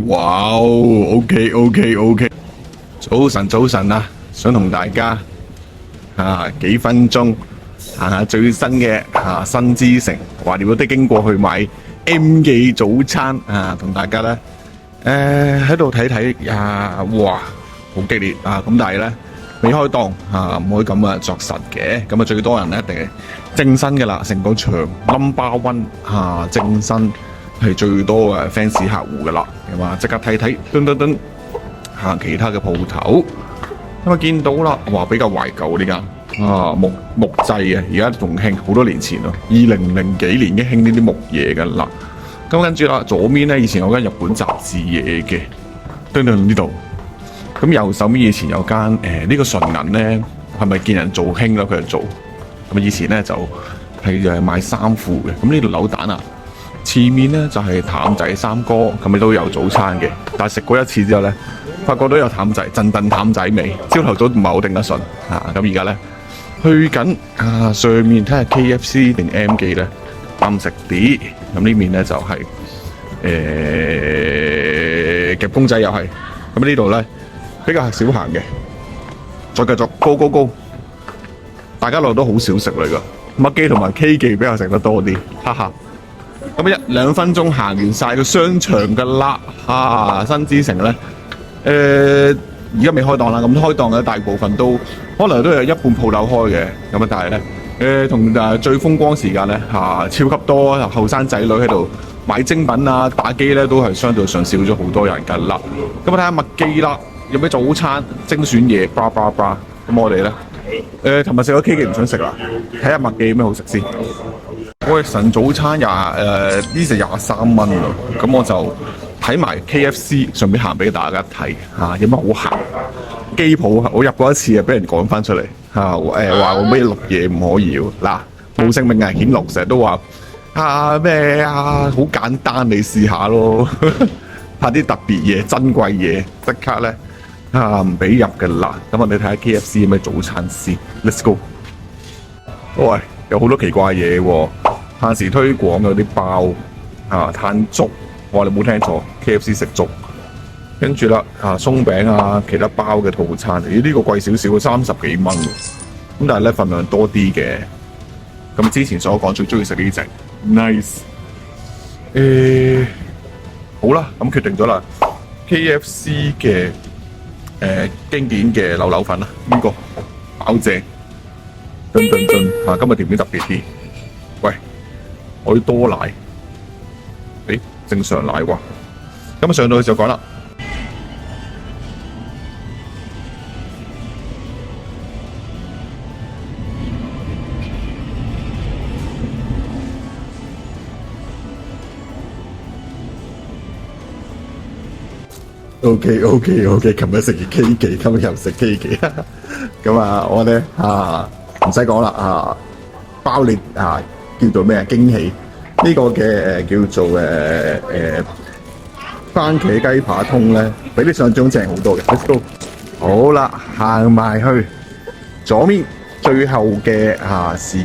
哇，OK，早晨啊，想同大家幾分鐘行下最新嘅新之城華寮的經過去買 M 記早餐同大家咧喺度睇睇哇，好激烈咁但係咧未開檔唔可以咁作實嘅，咁最多人咧一定係正新嘅啦，成個場 No.1正新係最多嘅 fans 客戶噶啦，係嘛？即刻睇睇噔其他嘅鋪頭，咁見到啦，哇比較懷舊呢間木製而家仲興，好多年前咯，2000幾年已經興呢啲木嘢噶啦。咁跟住啦，左面咧以前有間日本雜誌嘢嘅，呢度。咁右手面以前有間呢個純銀咧，係咪見人做興啦？佢就做。咁以前咧就係賣衫褲嘅。咁呢度扭蛋前面咧就係譚仔三哥，咁你都有早餐嘅。但係食過一次之後咧，發覺都有譚仔，陣譚仔味。朝頭早唔係好頂得順咁而家咧去緊上面睇下 KFC 定 M 記咧，啱食啲。咁呢面咧就係夾公仔又係。咁呢度咧比較少行嘅。再繼續高，大家樂都好少食嚟噶。麥記同埋 K 記比較食得多啲，哈哈。咁1-2分鐘行完晒個商場噶啦，新之城咧，而家未開檔啦。咁開檔嘅大部分都可能都有一半鋪頭開嘅，咁但係咧，同最風光時間咧超級多後生仔女喺度買精品打機咧，都係相對上少咗好多人噶啦。咁睇下麥記啦，有咩早餐精選嘢，bra。咁我哋咧，琴日食咗 K 記唔想食啦，睇下麥記有咩好食先。我哋晨早餐呢就23蚊咯，咁我就睇埋 KFC 順便行俾大家睇有乜好行。機鋪我入過一次俾人趕翻出嚟話我咩綠嘢唔可以嗱，冇性命危險綠，成日都話咩好簡單，你試下咯，拍啲特別嘢、珍貴嘢，即刻咧唔俾入嘅啦。咁我哋睇下 KFC 有咩早餐先 ，Let's go。喂，有好多奇怪嘢喎。限時推廣有啲包攤粥，我哋冇聽錯 ，KFC 食粥。跟住啦鬆餅其他包嘅套餐，呢個貴少少，30幾蚊。咁但係咧份量多啲嘅。咁之前所講最中意食呢隻 ，nice。好啦，咁決定咗啦 ，KFC 嘅經典嘅扭粉啦，呢個爆正，今日條片特別啲，喂。我要多奶，正常奶喎。咁上到去就講啦。OK，琴日食完 K 記，今日又食 K 記，咁我咧唔使講啦包你叫做咩驚喜？呢個嘅叫做番茄雞扒通咧，比你想像正好多嘅。Let's go！ 好啦，行埋去左面最後嘅時